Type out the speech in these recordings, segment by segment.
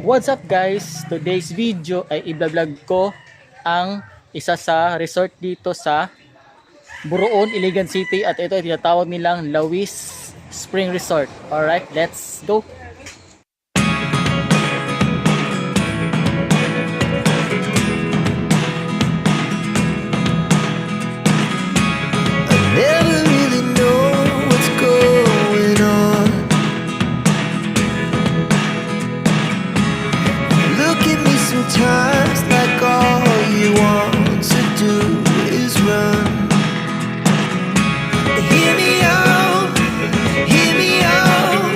What's up guys? Today's video ay i-vlog ko ang isa sa resort dito sa Buroon, Iligan City at ito ay tinatawag nilang Lawis Spring Resort. Alright, let's go! Never really know what's going on. Look at me sometimes like all you want to do is run. Hear me out, hear me out.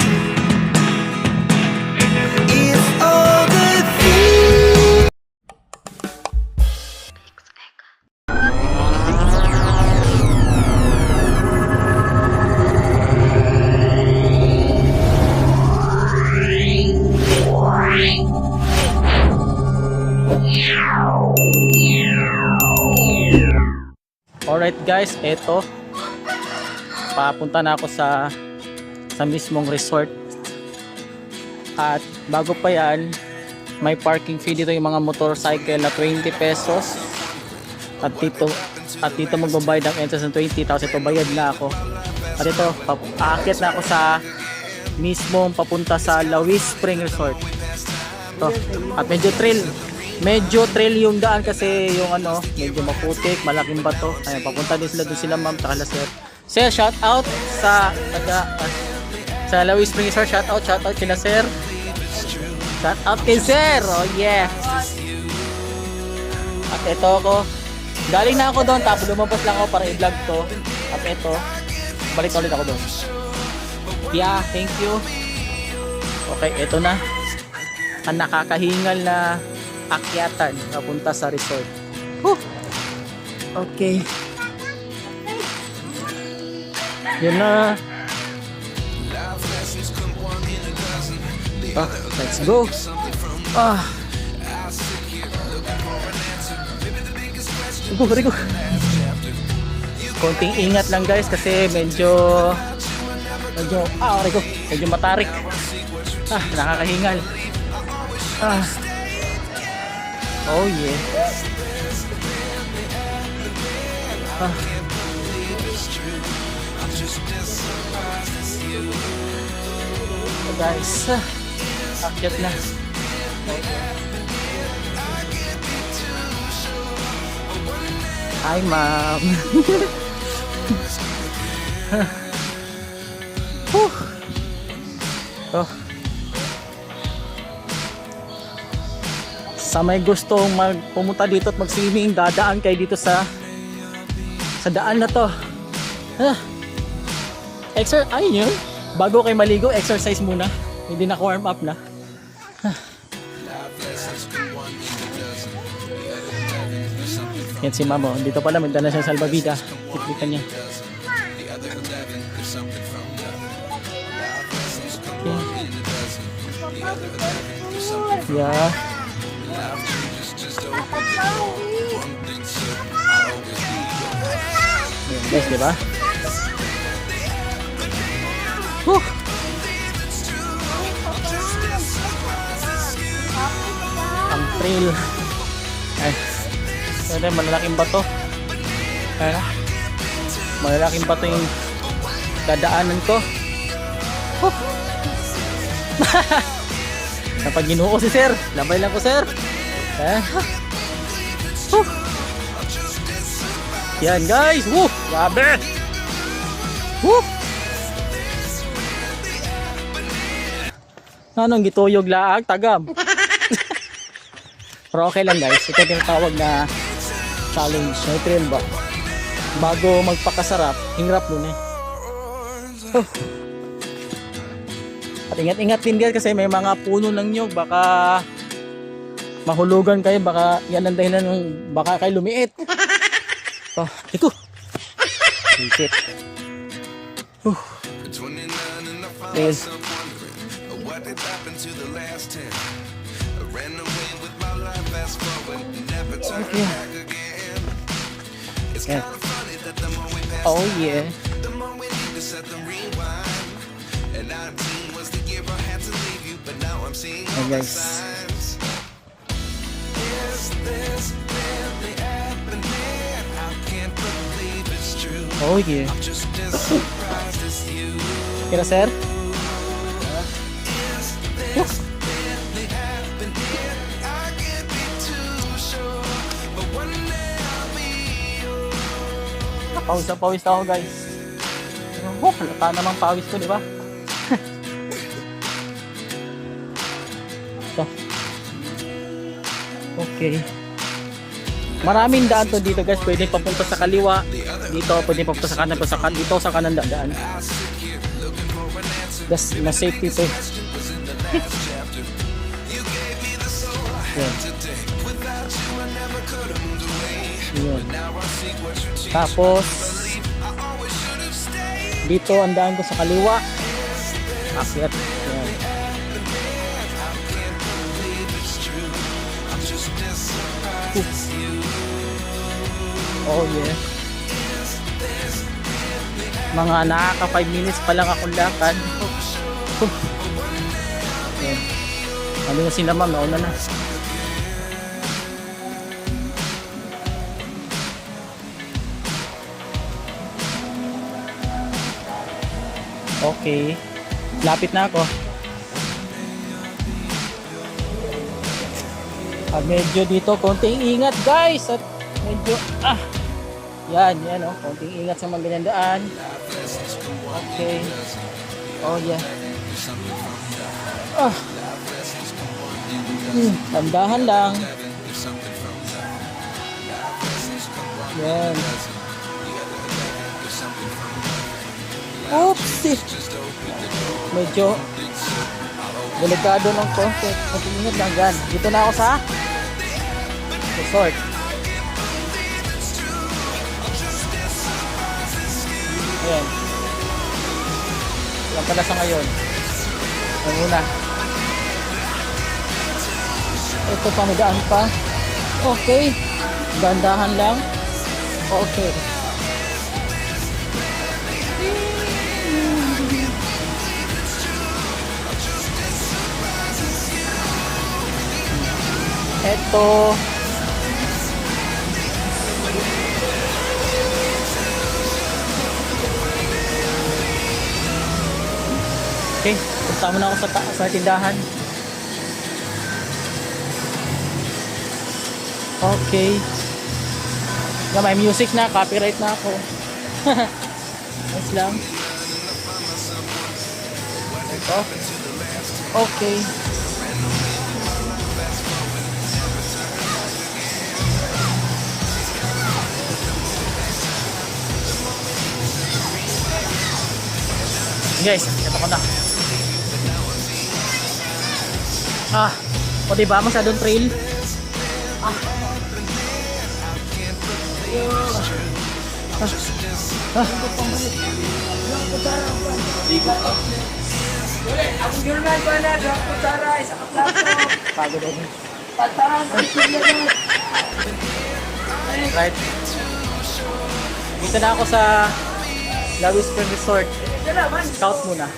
If all the things Alright guys, eto papunta na ako sa mismong resort. At bago pa yan, may parking fee dito yung mga motorcycle na 20 pesos. At dito magbabayad ng entrance ng 20, tapos ito bayad na ako. At ito, aakyat na ako sa mismong papunta sa Lawis Spring Resort. Ito. At medyo trail yung daan kasi yung medyo maputik, malaking bato. Ayan, papunta din sila doon sila ma'am, tsaka la sir. Sir, shout out sa Lawis Spring Resort, shout out kina sir. Shout out kay sir. Oh yeah. At ito ako. Galing na ako doon, tapos lumabas lang ako para i-vlog to. At ito, balik ulit ako doon. Yeah, thank you. Okay, ito na. Ang nakakahingal na akyatan papunta sa resort. Whew. Okay. Yun na. Let's go. Rigo. Konting ingat lang guys kasi medyo matarik. Nakakahingal. Oh yeah. Guys, akyat na. Hi ma'am. Sa may gustong pumunta dito at mag-swimming, dadaan kayo dito sa daan na to. Ayun yun. Bago kayo maligo, exercise muna. Hindi na warm up na. Yan si Mamo. Dito pala magdala siya salbabida. Kitlikan niya. Okay. Yeah. Yan guys, diba? Ang trail. Ay, malalaking bato. Malalaking bato yung dadaanan ko. Kapag ginuo si sir, labay lang ko sir. Yan guys. Grabe. Anong gituyog laag tagam. Pero okay lang guys, ito yung tawag na challenge, may trail ba? Bago magpakasarap, hingrap nun eh. At ingat-ingat din guys kasi may mga puno ng nyug, baka mahulugan kayo, baka yan ang dahilan ng baka kayo lumiit. Iko. Shit. Guys. Okay. Yeah. Oh yeah. Hey guys. Oh, yeah. Kira, sir? Yuk. Pawis na pawis na ako, guys. Oh, halata namang pawis ko, di ba? Ito. Okay. Maraming daan to dito, guys. Pwede papunta sa kaliwa. Dito, pwede papunta sa kanan. Dito sa kanan daan. Das, mas safety to. Yan. Yan. Tapos dito ang daan ko sa kaliwa. Akyat. Yan. Oh yeah. Mga nakaka 5 minutes pa lang akong lakad. Yan. Ano na si ma'am, nauna na. Okay. Lapit na ako. Medyo dito konting ingat, guys. At medyo yan oh, konting ingat sa mga ganyan daan. Okay. Oh yeah. Tandahan lang. Yan. Oopsie. Medyo delikado ng konti. Konting ingat lang dyan. Dito na ako sa resort. Ayan. Yan pala sa ngayon. Yan muna. Ito pa, may daan pa. Okay. Gandahan lang. Okay. Ito. Okay, punta muna ako sa tindahan. Okay. Yeah, may music na, copyright na ako. Nice lang. Ito. Okay. Guys, ito ko na. O diba, masyadong trail. Pagod ako. Right. Dito na ako sa La Whisper Resort. Scout muna.